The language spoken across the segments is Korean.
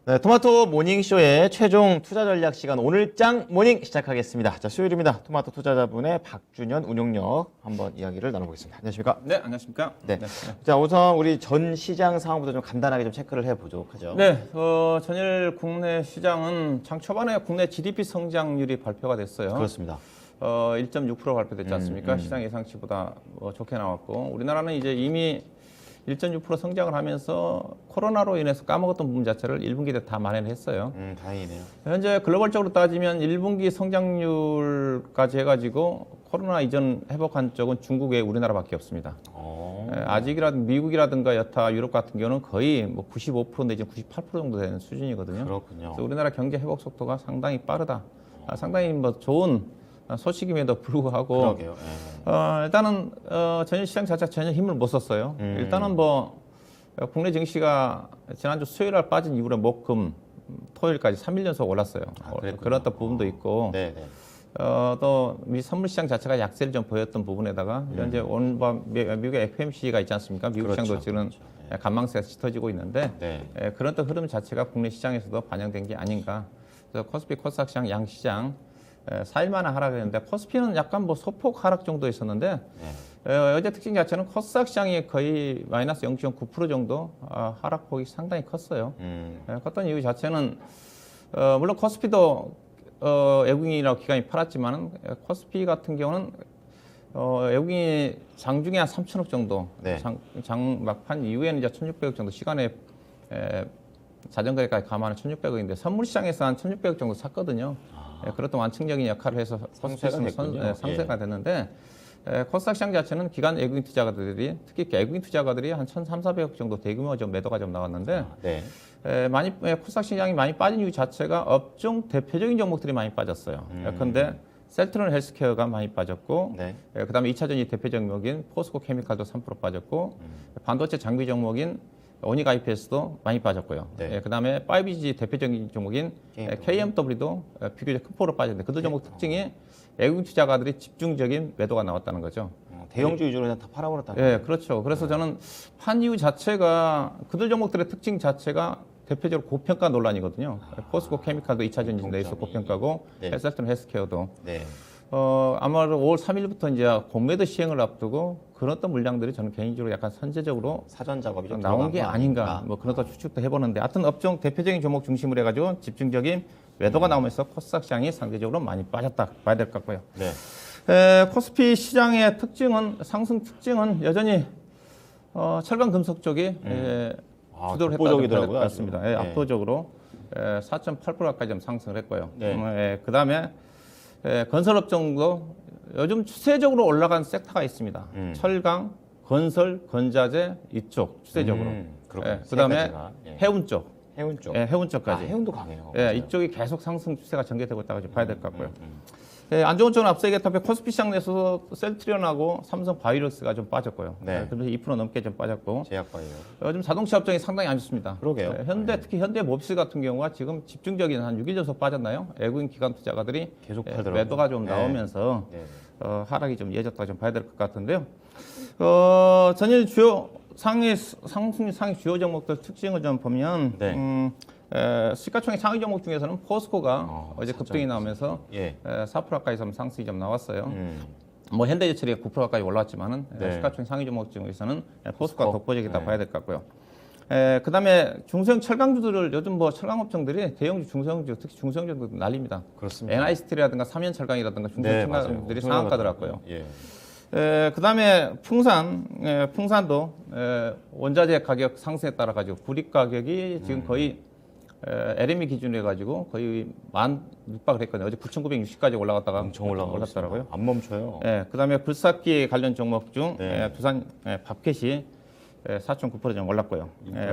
네, 토마토 모닝쇼의 최종 투자 전략 시간 오늘장 모닝 시작하겠습니다. 자, 수요일입니다. 토마토 투자자분의 박준현 운용력 한번 이야기를 나눠보겠습니다. 안녕하십니까? 네, 안녕하십니까? 네. 자, 우선 우리 전 시장 상황부터 좀 간단하게 좀 체크를 해보도록 하죠. 네, 전일 국내 시장은 장 초반에 국내 GDP 성장률이 발표가 됐어요. 그렇습니다. 1.6% 발표됐지 않습니까? 시장 예상치보다 좋게 나왔고, 우리나라는 이제 이미 1.6% 성장을 하면서 코로나로 인해서 까먹었던 부분 자체를 1분기 때 다 만회를 했어요. 다행이네요. 현재 글로벌적으로 따지면 1분기 성장률까지 해가지고 코로나 이전 회복한 쪽은 중국에 우리나라밖에 없습니다. 아직이라든가 미국이라든가 여타 유럽 같은 경우는 거의 뭐 95% 내지 98% 정도 되는 수준이거든요. 그렇군요. 그래서 우리나라 경제 회복 속도가 상당히 빠르다. 상당히 뭐 좋은 소식임에도 불구하고 그러게요. 일단은 전일 시장 자체가 전혀 힘을 못 썼어요. 일단은 뭐 국내 증시가 지난주 수요일 날 빠진 이후로 목금 토요일까지 3일 연속 올랐어요. 그런 어떤 부분도 있고 네. 또 미 선물 시장 자체가 약세를 좀 보였던 부분에다가 현재 오늘 미국의 FMC가 있지 않습니까? 미국 그렇죠, 시장도 지금 관망세가 짙어지고 있는데 네. 그런 또 흐름 자체가 국내 시장에서도 반영된 게 아닌가. 그래서 코스피, 코스닥 시장, 양 시장 4일 만에 하락했는데 코스피는 약간 뭐 소폭 하락 정도 있었는데 어제 특징 자체는 코스닥 시장이 거의 마이너스 0.9% 정도 하락폭이 상당히 컸어요. 컸던 이유 자체는 물론 코스피도 외국인이라고 기관이 팔았지만은 코스피 같은 경우는 외국인이 장중에 한 3천억 정도 장 막판 이후에는 이제 1,600억 정도 시간에 자전거래까지 감안하면 1,600억인데 선물 시장에서 한 1,600억 정도 샀거든요. 그렇던 완충적인 역할을 해서 상세가 됐는데 코스닥 시장 자체는 기관 외국인 투자가들이 특히 외국인 투자가들이 한 1,300~1,400억 정도 대규모 좀 매도가 좀 나왔는데 코스닥 시장이 많이 빠진 이유 자체가 업종 대표적인 종목들이 많이 빠졌어요. 그런데 셀트론 헬스케어가 많이 빠졌고 그다음에 2차전지 대표 종목인 포스코 케미칼도 3% 빠졌고 반도체 장비 종목인 오닉 IPS도 많이 빠졌고요. 그다음에 5G 대표적인 종목인 KMW도 비교적 큰 폭으로 빠졌는데 그들 종목 특징이 외국인 투자가들이 집중적인 매도가 나왔다는 거죠. 대형주 위주로 그냥 다 팔아버렸다는 거죠. 그렇죠. 그래서 저는 판 이유 자체가 그들 종목들의 특징 자체가 대표적으로 고평가 논란이거든요. 포스코 케미칼도 2차 전지 내에서 고평가고 셀트론 헬스케어도. 아마도 5월 3일부터 이제 공매도 시행을 앞두고 그런 어떤 물량들이 저는 개인적으로 약간 선제적으로 사전 작업이 좀 나온 게 아닌가 뭐 그런 어떤 추측도 해보는데 하여튼 업종 대표적인 종목 중심으로 해가지고 집중적인 매도가 나오면서 코스닥 시장이 상대적으로 많이 빠졌다 봐야 될 것 같고요. 코스피 시장의 특징은 상승 특징은 여전히 철강 금속 쪽이 주도를 했다고 볼 것 같습니다. 압도적으로 4.8% 가까이 좀 상승을 했고요. 그다음에 건설업종도 요즘 추세적으로 올라간 섹터가 있습니다. 철강, 건설, 건자재 이쪽 추세적으로. 그다음에 해운 쪽. 해운 쪽까지. 해운도 강해요. 이쪽이 계속 상승 추세가 전개되고 있다고 좀 봐야 될 것 같고요. 안 좋은 쪽은 앞서 얘기했던 코스피 시장 내에서 셀트리온하고 삼성 바이오로스가 좀 빠졌고요. 그래서 2% 넘게 좀 빠졌고. 제약바이오. 요즘 자동차 업종이 상당히 안 좋습니다. 그러게요. 특히 현대 몹시 같은 경우가 지금 집중적인 한 6일 연속 빠졌나요? 외국인 기관 투자가들이 계속 팔더라고요. 매도가 좀 나오면서 하락이 좀 이어졌다 좀 봐야 될 것 같은데요. 전일 주요 상승률 상위 주요 종목들 특징을 좀 보면 시가총액 상위 종목 중에서는 포스코가 어제 급등이 나오면서 4% 가까이 상승이 좀 나왔어요. 뭐 현대제철이 9% 가까이 올라왔지만은 시가총액 상위 종목 중에서는 포스코가 독보적이다 봐야 될 것 같고요. 그다음에 중소형 철강주들을 요즘 뭐 철강업종들이 대형주, 중소형주 특히 중소형주들 난립니다. 그렇습니다. NI스틸이라든가 삼연철강이라든가 중소형 철강주들이 상한가더라고요. 그다음에 풍산도 원자재 가격 상승에 따라 가지고 구리 가격이 지금 거의 LME 기준으로 해가지고 거의 1만 육박을 했거든요. 어제 9,960까지 올라갔다가 엄청 올라갔더라고요. 안 멈춰요. 그다음에 굴삭기 관련 종목 중 두산 밥켓이 4.9% 좀 올랐고요.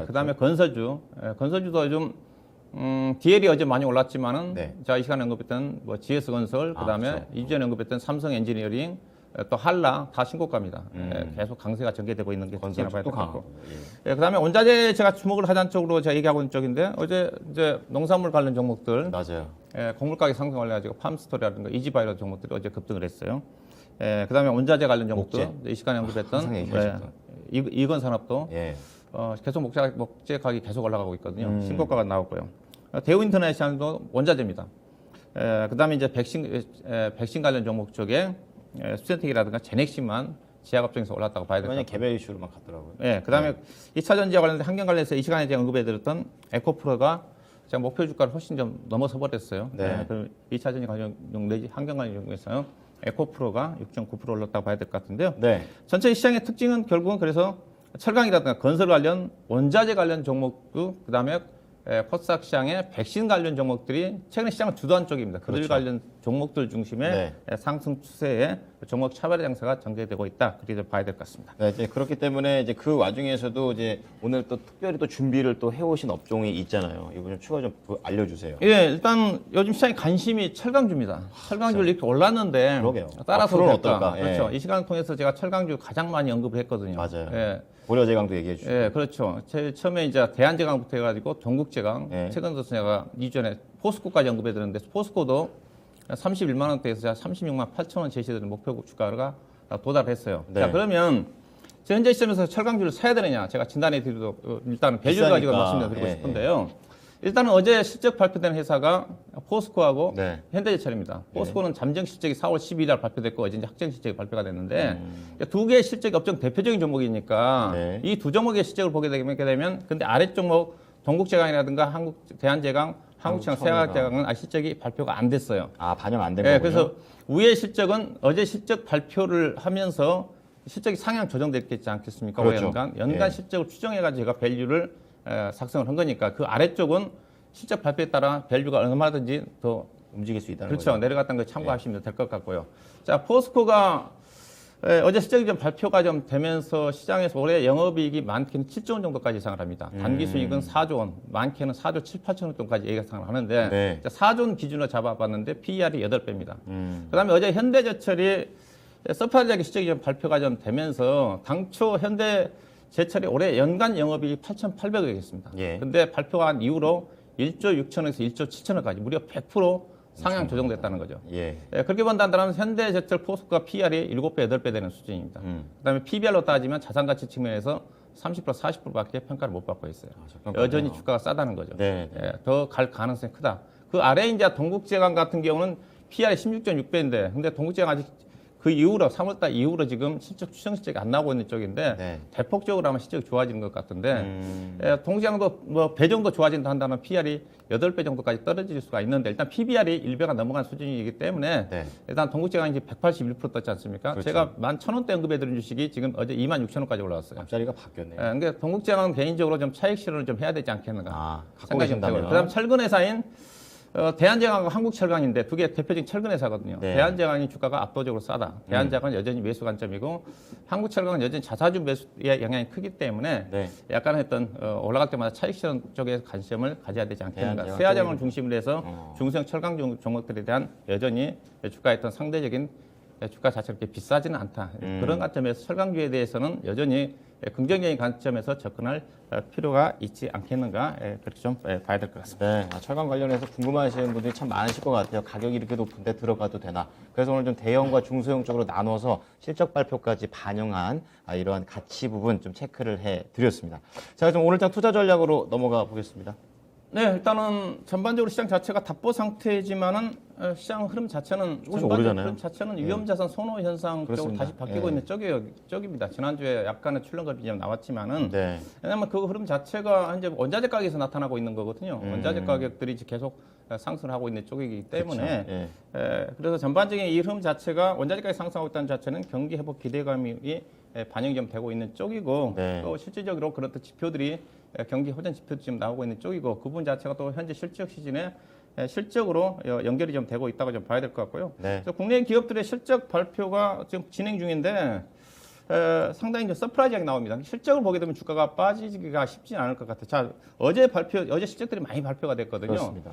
그다음에 건설주도 요즘 DL이 어제 많이 올랐지만은 자 이 시간에 언급했던 뭐 GS건설, 그다음에 이전에 언급했던 삼성 엔지니어링, 또 한라 다 신고가입니다. 계속 강세가 전개되고 있는 게 특징이라고 봐야 될 것 같고. 그다음에 원자재 제가 주목을 하자는 쪽으로 제가 얘기하고 있는 쪽인데 어제 이제 농산물 관련 종목들 곡물 가격 상승을 해가지고 팜스토리라든가 이지바이오 종목들이 어제 급등을 했어요. 그다음에 원자재 관련 종목들 이 시간에 언급했던 이건 산업도 계속 목재 가격이 계속 올라가고 있거든요. 신고가가 나오고요. 대우 인터내셔널도 원자재입니다. 그다음에 이제 백신 관련 종목 쪽에 수젠텍이라든가 제넥신만 지하급종에서 올랐다고 봐야 될 것 그냥 같아요. 개별 이슈로만 갔더라고요. 네, 그다음에 2차 전지와 관련된 환경 관련해서 이 시간에 제가 언급해드렸던 에코프로가 제가 목표 주가를 훨씬 좀 넘어서 버렸어요. 네. 그 2차 전지 관련 내지 환경 관련 종목에서 에코프로가 6.9% 올랐다고 봐야 될 것 같은데요. 네. 전체 시장의 특징은 결국은 그래서 철강이라든가 건설 관련 원자재 관련 종목도 그다음에 코스닥 시장의 백신 관련 종목들이 최근에 시장을 주도한 쪽입니다. 그들 그렇죠. 관련 종목들 중심의 상승 추세에 종목 차별화 장세가 전개되고 있다. 그렇게 봐야 될 것 같습니다. 네, 이제 그렇기 때문에 이제 그 와중에서도 이제 오늘 또 특별히 또 준비를 또 해오신 업종이 있잖아요. 이거 좀 추가 좀 알려주세요. 예, 일단 요즘 시장의 관심이 철강주입니다. 철강주를 이렇게 올랐는데 그러게요. 따라서 앞으로는 될까? 어떨까? 예. 그렇죠. 이 시간을 통해서 제가 철강주 가장 많이 언급을 했거든요. 맞아요. 예. 고려제강도 얘기해 주시고. 예, 그렇죠. 제일 처음에 이제 대한제강부터 해가지고 동국제강, 예. 최근 들어서 제가 이전에 포스코까지 언급해 드렸는데 포스코도 31만 원대에서 36만 8천 원 제시되는 목표 주가가 도달했어요. 네. 자, 그러면 현재 시점에서 철강주를 사야 되느냐? 제가 진단해 드리도록 일단은 배율 가지고 비싸니까. 말씀드리고 예, 싶은데요. 일단은 어제 실적 발표된 회사가 포스코하고 네. 현대제철입니다. 포스코는 잠정 실적이 4월 12일 날 발표됐고 어제 이제 확정 실적이 발표가 됐는데 음. 두 개의 실적이 업종 대표적인 종목이니까 네. 이 두 종목의 실적을 보게 되면 근데 아래 종목 동국제강이라든가 대한제강, 한국제강, 세아제강은 실적이 발표가 안 됐어요. 아, 반영 안 된 네, 거군요. 그래서 위의 실적은 어제 실적 발표를 하면서 실적이 상향 조정됐겠지 않겠습니까? 그렇죠. 연간 예. 실적을 추정해가지고 제가 밸류를 작성을 한 거니까 그 아래쪽은 실적 발표에 따라 밸류가 얼마든지 더 움직일 수 있다는 그렇죠. 거죠. 내려갔다는 걸 참고하시면 될 것 같고요. 자, 포스코가 어제 실적이 좀 발표가 좀 되면서 시장에서 올해 영업이익이 많게는 7조 원 정도까지 예상을 합니다. 단기 수익은 4조 원, 많게는 4조 7, 8천 원 정도까지 예상을 하는데 네. 자, 4조 원 기준으로 잡아봤는데 PER이 8배입니다. 음. 그다음에 어제 현대제철이 서프라이즈하게 실적이 좀 발표가 좀 되면서 당초 현대제철이 올해 연간 영업이익이 8,800억이었습니다. 예. 근데 발표가 한 이후로 1조 6천억에서 1조 7천억까지 무려 100% 상향 조정됐다는 거죠. 예. 예, 그렇게 본다면 현대제철 포스코가 PR이 7배, 8배 되는 수준입니다. 그다음에 PBR로 따지면 자산가치 측면에서 30%, 40%밖에 평가를 못 받고 있어요. 잠깐만요. 여전히 주가가 싸다는 거죠. 네. 예, 더 갈 가능성이 크다. 그 아래 이제 동국제강 같은 경우는 PR이 16.6배인데, 근데 동국제강 아직 그 이후로 3월달 이후로 지금 실적 추정 실적이 안 나오고 있는 쪽인데 네. 대폭적으로 아마 실적이 좋아지는 것 같은데 음. 동시장도 뭐 배 정도 좋아진다 한다면 PR이 8배 정도까지 떨어질 수가 있는데 일단 PBR이 1배가 넘어간 수준이기 때문에 네. 일단 동국제강이 이제 181% 떴지 않습니까? 그렇죠. 제가 11,000원대 언급해드린 주식이 지금 어제 26,000원까지 올라왔어요. 앞자리가 바뀌었네요. 그러니까 동국제강은 개인적으로 좀 차익 실현을 좀 해야 되지 않겠는가 아, 갖고 생각이 좀 되고요. 계신다면. 그다음 철근 회사인 대한제강과 한국철강인데 두 개 대표적인 철근 회사거든요. 네. 대한제강이 주가가 압도적으로 싸다. 대한제강은 여전히 매수 관점이고 한국철강은 여전히 자사주 매수의 영향이 크기 때문에 네. 약간 했던 올라갈 때마다 차익 실현 쪽에 관심을 가져야 되지 않겠는가. 대한제강 세아제강을 쪽이- 중심으로 해서 중소형 철강 종목들에 대한 여전히 주가에 어떤 상대적인 주가 자체가 그렇게 비싸지는 않다. 그런 관점에서 철강주에 대해서는 여전히 긍정적인 관점에서 접근할 필요가 있지 않겠는가 그렇게 좀 봐야 될 것 같습니다. 네, 철강 관련해서 궁금하시는 분들이 참 많으실 것 같아요. 가격이 이렇게 높은데 들어가도 되나? 그래서 오늘 좀 대형과 중소형 쪽으로 나눠서 실적 발표까지 반영한 이러한 가치 부분 좀 체크를 해드렸습니다. 자, 그럼 오늘장 투자 전략으로 넘어가 보겠습니다. 네, 일단은 전반적으로 시장 자체가 답보 상태지만은 시장 흐름 자체는 조금씩 전반적 오르잖아요. 흐름 자체는 위험자산 선호 현상 쪽으로 그렇습니다. 다시 바뀌고 예. 있는 쪽입니다. 지난주에 약간의 출렁거림이 좀 나왔지만은 네. 왜냐하면 그 흐름 자체가 현재 원자재 가격에서 나타나고 있는 거거든요. 원자재 가격들이 이제 계속 상승을 하고 있는 쪽이기 때문에 그렇죠. 예. 그래서 전반적인 이 흐름 자체가 원자재 가격 상승하고 있다는 자체는 경기 회복 기대감이 반영이 좀 되고 있는 쪽이고 네. 또 실질적으로 그런 지표들이 경기 호전 지표도 지금 나오고 있는 쪽이고 그 부분 자체가 또 현재 실적 시즌에 실적으로 연결이 좀 되고 있다고 좀 봐야 될 것 같고요. 네. 그래서 국내 기업들의 실적 발표가 지금 진행 중인데 상당히 이제 서프라이즈하게 나옵니다. 실적을 보게 되면 주가가 빠지기가 쉽지 않을 것 같아요. 자, 어제 실적들이 많이 발표가 됐거든요. 그렇습니다.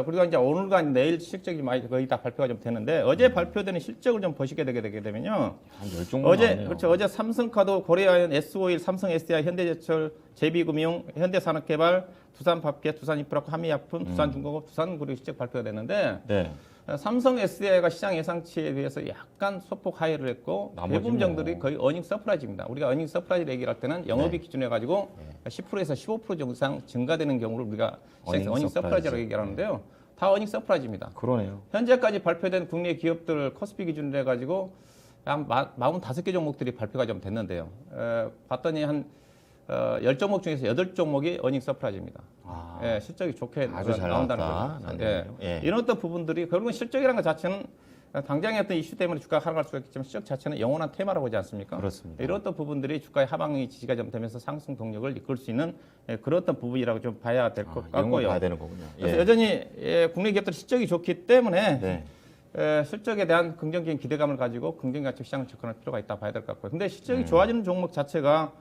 그리고 이제 오늘과 내일 실적이 많이 거의 다 발표가 좀 되는데 어제 발표되는 실적을 좀 보시게 되게 되면요. 한 10종목 어제 나오네요. 그렇죠. 어제 삼성카드, 고려아연, S-오일, 삼성 SDI, 현대제철, 제비금융, 현대산업개발, 두산밥켓, 두산인프라코, 한미약품, 두산중공업, 두산그룹 실적 발표가 됐는데 네. 삼성 SDI가 시장 예상치에 비해서 약간 소폭 하회를 했고 나머지는 대부분 정들이 뭐. 거의 어닝 서프라이즈입니다. 우리가 어닝 서프라이즈 얘기를 할 때는 영업이익 네. 기준으로 해가지고 10%에서 15% 정도 이상 증가되는 경우를 우리가 시장에서 어닝 서프라이즈라고 얘기를 하는데요. 다 어닝 서프라이즈입니다. 그러네요. 현재까지 발표된 국내 기업들 코스피 기준으로 해가지고 한 45개 종목들이 발표가 좀 됐는데요. 봤더니 한 10종목 중에서 8종목이 어닝 서프라이즈입니다. 아. 예, 실적이 좋게 아주 잘 나온다는 나왔다. 거죠. 예. 이런 어떤 부분들이 결국은 실적이라는 것 자체는 당장의 어떤 이슈 때문에 주가가 하락할 수가 있겠지만 실적 자체는 영원한 테마라고 하지 않습니까? 그렇습니다. 이런 어떤 부분들이 주가의 하방이 지지가 좀 되면서 상승 동력을 이끌 수 있는 그런 어떤 부분이라고 좀 봐야 될 것 이런 거 같고요. 봐야 되는 거군요. 그래서 여전히 국내 기업들 실적이 좋기 때문에 네. 실적에 대한 긍정적인 기대감을 가지고 긍정가치 시장을 접근할 필요가 있다 봐야 될 것 같고요. 근데 실적이 좋아지는 종목 자체가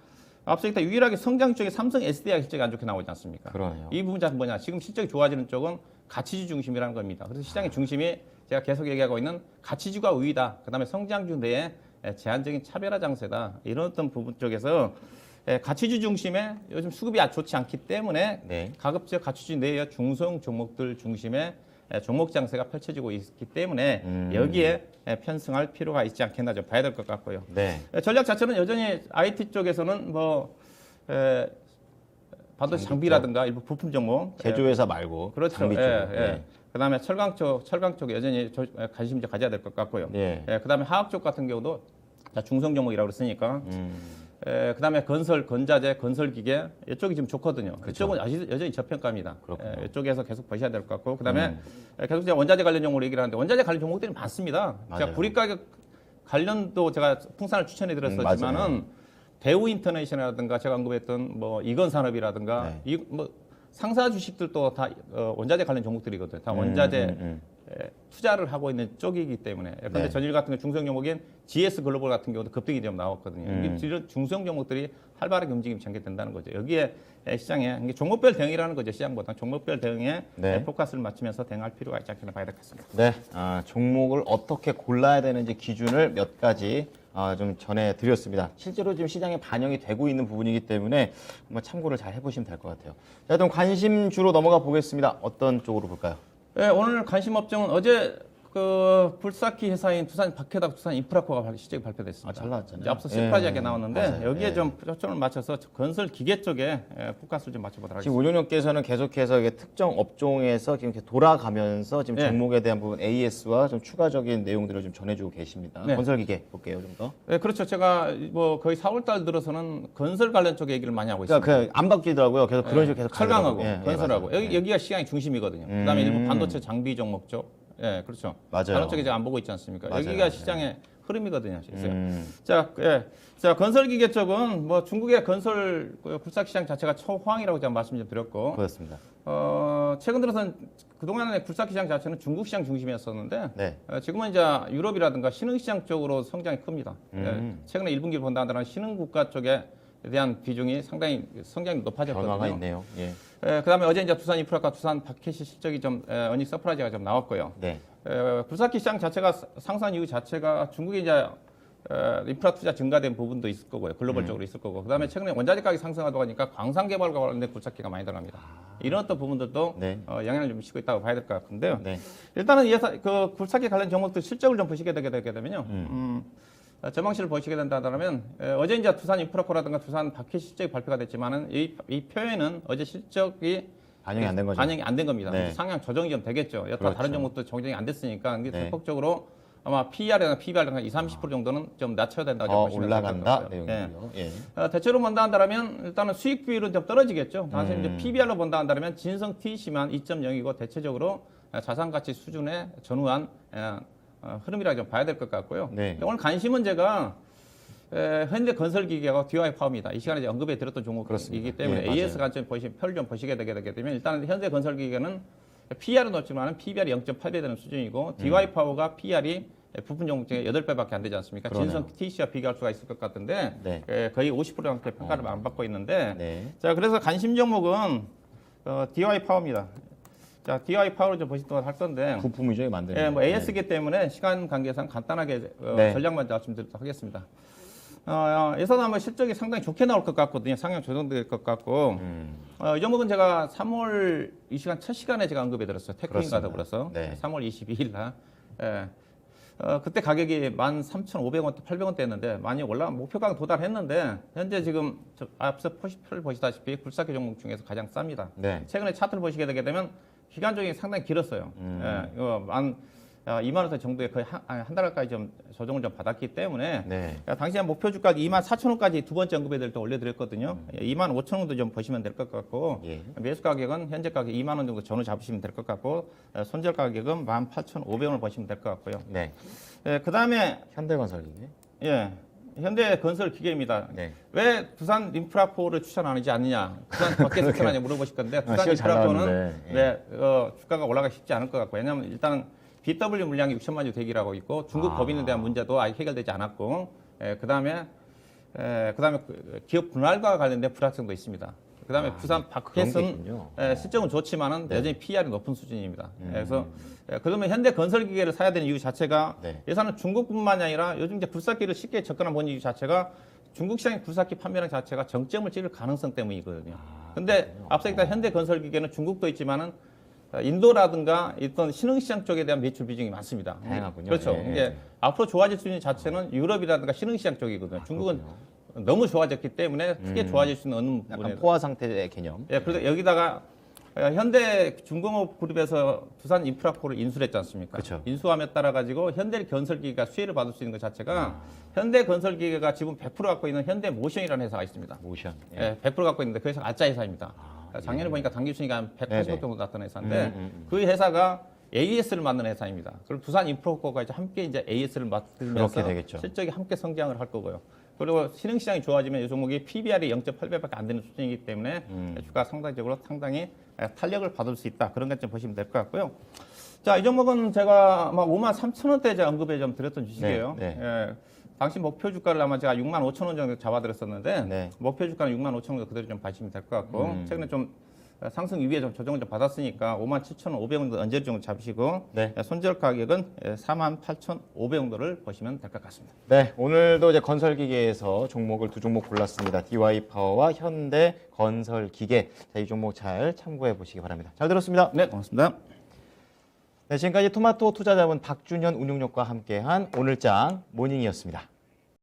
앞서 있다 유일하게 성장 쪽에 삼성 SDI 실적이 안 좋게 나오지 않습니까? 그러네요. 이 부분 자체는 뭐냐? 지금 실적이 좋아지는 쪽은 가치주 중심이라는 겁니다. 그래서 시장의 중심이 제가 계속 얘기하고 있는 가치주가 우위다. 그다음에 성장주 내에 제한적인 차별화 장세다. 이런 어떤 부분 쪽에서 가치주 중심에 요즘 수급이 좋지 않기 때문에 네. 가급적 가치주 내에 중소형 종목들 중심에 종목 장세가 펼쳐지고 있기 때문에 여기에 편승할 필요가 있지 않겠나 좀 봐야 될 것 같고요. 네. 전략 자체는 여전히 IT 쪽에서는 뭐 반도체 장비라든가 일부 부품 종목 제조회사 말고 그렇죠. 장비 쪽으로. 네. 그다음에 철강 쪽에 여전히 관심 좀 가져야 될 것 같고요. 네. 그다음에 화학 쪽 같은 경우도 중성 종목이라고 그랬으니까. 그다음에 건설, 건자재, 건설기계 이쪽이 지금 좋거든요. 이쪽은 여전히 저평가입니다. 이쪽에서 계속 보셔야 될 것 같고, 그다음에 계속 제가 원자재 관련 종목으로 얘기를 하는데 원자재 관련 종목들이 많습니다. 제가 구리 가격 관련도 제가 풍산을 추천해 드렸었지만은 대우 인터내셔널이라든가 제가 언급했던 뭐 이건 산업이라든가 뭐 상사 주식들도 다 원자재 관련 종목들이거든요. 다 원자재 투자를 하고 있는 쪽이기 때문에. 그런데 전일 같은 경우 중소형 종목인 GS 글로벌 같은 경우도 급등이 좀 나왔거든요. 이런 중소형 종목들이 활발하게 움직임이 전개된다는 거죠. 여기에 시장에 이게 종목별 대응이라는 거죠. 시장보다 종목별 대응에 포커스를 맞추면서 대응할 필요가 있지 않겠나 봐야 되겠습니다. 네, 종목을 어떻게 골라야 되는지 기준을 몇 가지 좀 전해드렸습니다. 실제로 지금 시장에 반영이 되고 있는 부분이기 때문에 한번 참고를 잘 해보시면 될 것 같아요. 자, 그럼 관심주로 넘어가 보겠습니다. 어떤 쪽으로 볼까요? 네, 오늘 관심 업종은 어제 그 불사키 회사인 두산 박해다 두산 인프라코가 실적이 발표됐습니다. 잘 나왔잖아요. 이제 앞서 서프라이즈하게 나왔는데 맞아요. 여기에 좀 초점을 맞춰서 건설 기계 쪽에 포커스를 좀 맞춰보도록 지금 하겠습니다. 운용님께서는 계속해서 이게 특정 업종에서 지금 이렇게 돌아가면서 지금 종목에 대한 부분 AS와 좀 추가적인 내용들을 좀 전해주고 계십니다. 건설기계 볼게요, 좀 더. 네, 그렇죠. 제가 뭐 거의 4월달 들어서는 건설 관련 쪽 얘기를 많이 하고 있습니다. 그러니까 그냥 안 바뀌더라고요. 계속 그런 식으로 계속 철강하고 가더라고요. 건설하고 맞아요. 여기가 시장의 중심이거든요. 그다음에 일부 반도체 장비 종목 쪽, 그렇죠. 맞아요. 다른 쪽에 제가 안 보고 있지 않습니까? 맞아요. 여기가 시장의 흐름이거든요. 자, 건설기계 쪽은 뭐 중국의 건설 굴삭 시장 자체가 초호황이라고 제가 말씀 좀 드렸고, 그렇습니다. 최근 들어서는 그동안의 굴삭 시장 자체는 중국 시장 중심이었었는데, 네. 지금은 이제 유럽이라든가 신흥 시장 쪽으로 성장이 큽니다. 최근에 1분기를 본다면 신흥 국가 쪽에 대한 비중이 상당히 성장이 높아졌거든요. 변화가 있네요. 예. 그다음에 어제 이제 두산 인프라과 두산 박해시 실적이 좀 어닝 서프라이즈가 좀 나왔고요. 네. 굴삭기 시장 자체가 상승 이유 자체가 중국이 이제 인프라 투자 증가된 부분도 있을 거고요. 글로벌적으로 있을 거고. 그다음에 최근에 원자재 가격이 상승하다 보니까 광산 개발과 관련된 굴삭기가 많이 들어갑니다. 이런 어떤 부분들도 영향을 좀 미치고 있다고 봐야 될 것 같은데요. 네. 일단은 그 굴삭기 관련 종목들 실적을 좀 보시게 되게 되면요. 전망치를 보시게 된다면 어제 이제 두산 인프라코라든가 두산 박해 실적이 발표가 됐지만은 이 표에는 어제 실적이 반영이 안 된 거죠. 반영이 안 된 겁니다. 네. 상향 조정이 좀 되겠죠. 여타 그렇죠. 다른 종목도 조정이 안 됐으니까 이게 네. 대폭적으로 아마 PER이나 PBR이나 20-30% 정도는 좀 낮춰야 된다고 보시면 될 것 올라간다 같고요. 내용이요. 예. 대체로 본다 한다면 일단은 수익 비율은 좀 떨어지겠죠. 다만 이제 PBR로 본다 한다면 진성 TC만 2.0이고 대체적으로 자산 가치 수준에 전후한 흐름이라고 좀 봐야 될 것 같고요. 네. 오늘 관심은 제가 현대 건설기계가 DY 파워입니다. 이 시간에 이제 언급해 드렸던 종목이기 그렇습니다. 때문에 예, AS 관점 표를 좀 보시게 되게 되면 일단 현대 건설기계는 PR은 높지만 PBR이 0.8배 되는 수준이고 DY 파워가 PR이 부품 종목 중에 8배밖에 안 되지 않습니까? 그러네요. 진성 TC와 비교할 수가 있을 것 같은데 네. 거의 50%의 평가를 안 받고 있는데 네. 자 그래서 관심 종목은 DY 파워입니다. 자, DI 파워를 좀 보시도록 할 건데. 부품이죠, 이거 만드는. 뭐 AS기 때문에 시간 관계상 간단하게 전략만 말씀드리도록 하겠습니다. 예산 아마 실적이 상당히 좋게 나올 것 같거든요. 상향 조정될 것 같고. 이 종목은 제가 3월 이 시간 첫 시간에 제가 언급해 드렸어요. 테크인과 더불어서 네. 3월 22일 날. 예. 그때 가격이 13,500원대, 800원대였는데 많이 목표 가격 도달했는데 현재 지금 앞서 표시표를 보시다시피 굴삭기 종목 중에서 가장 쌉니다. 네. 최근에 차트를 보시게 되게 되면 기간 조정이 상당히 길었어요. 예, 이거 2만 원대 정도에 거의 한 달까지 좀 조정을 좀 받았기 때문에 네. 당시에 목표 주가 2만 4천 원까지 두 번째 언급해 드릴 때 올려드렸거든요. 2만 5천 원도 좀 보시면 될 것 같고 예. 매수 가격은 현재 가격 2만 원 정도 전후 잡으시면 될 것 같고 손절 가격은 18,500원을 보시면 될 것 같고요. 네. 그다음에 현대건설기계. 예. 현대건설기계입니다. 네. 왜 두산 인프라코를 추천하지 않느냐? 두산 어떻게 추천하냐 물어보실 건데 두산 시간 잘 인프라코는 나왔는데, 예. 네, 주가가 올라가기 쉽지 않을 것 같고 왜냐하면 일단 BW 물량이 6천만 주 대기라고 있고 중국 법인에 대한 문제도 아직 해결되지 않았고 그다음에 기업 분할과 관련된 불확정도 있습니다. 그다음에 부산 바켓은 실적은 좋지만은 네. 여전히 PER이 높은 수준입니다. 그래서 그러면 현대건설기계를 사야 되는 이유 자체가 네. 예산은 중국뿐만이 아니라 요즘 이제 굴삭기를 쉽게 접근한 본 이유 자체가 중국 시장의 굴삭기 판매량 자체가 정점을 찍을 가능성 때문이거든요. 근데 앞서 얘기한 현대건설기계는 중국도 있지만은 인도라든가 어떤 신흥시장 쪽에 대한 매출 비중이 많습니다. 다양하군요. 그렇죠. 예. 이게 앞으로 좋아질 수 있는 자체는 유럽이라든가 신흥시장 쪽이거든요. 중국은 너무 좋아졌기 때문에 크게 좋아질 수 있는 어느 약간 부분에 포화 상태의 개념. 예, 그래서 여기다가 현대 중공업 그룹에서 두산 인프라코를 인수를 했지 않습니까? 그쵸. 인수함에 따라 가지고 현대건설기계가 수혜를 받을 수 있는 것 자체가 현대건설기계가 지금 100% 갖고 있는 현대모션이라는 회사가 있습니다. 모션. 예, 100% 갖고 있는데 그 회사가 아짜 회사입니다. 작년에 보니까 당기순위가 한 180억 네네. 정도 났던 회사인데 그 회사가 AS를 만드는 회사입니다. 그리고 두산 인프라코가 이제 함께 이제 AS를 맡으면서 그렇게 되겠죠. 실적이 함께 성장을 할 거고요. 그리고 신흥시장이 좋아지면 이 종목이 PBR이 0.8배밖에 안 되는 수준이기 때문에 주가 상당적으로 상당히 탄력을 받을 수 있다. 그런 것좀 보시면 될 것 같고요. 자, 이 종목은 제가 막 5만 3천 원대 제가 언급에 좀 드렸던 주식이에요. 네, 네. 예, 당시 목표 주가를 아마 제가 6만 5천 원 정도 잡아드렸었는데 네. 목표 주가는 6만 5천 원 그대로 좀 봐주시면 될 것 같고 최근에 좀 상승 이후에 좀 조정을 좀 받았으니까 5만 7,500원 언저리 정도 잡으시고 네. 손절 가격은 4만 8,500원 정도를 보시면 될 것 같습니다. 네, 오늘도 이제 건설기계에서 종목을 두 종목 골랐습니다. DY파워와 현대건설기계. 자, 이 종목 잘 참고해 보시기 바랍니다. 잘 들었습니다. 네, 고맙습니다. 네, 지금까지 토마토 투자자분 박준현 운용력과 함께한 오늘장 모닝이었습니다.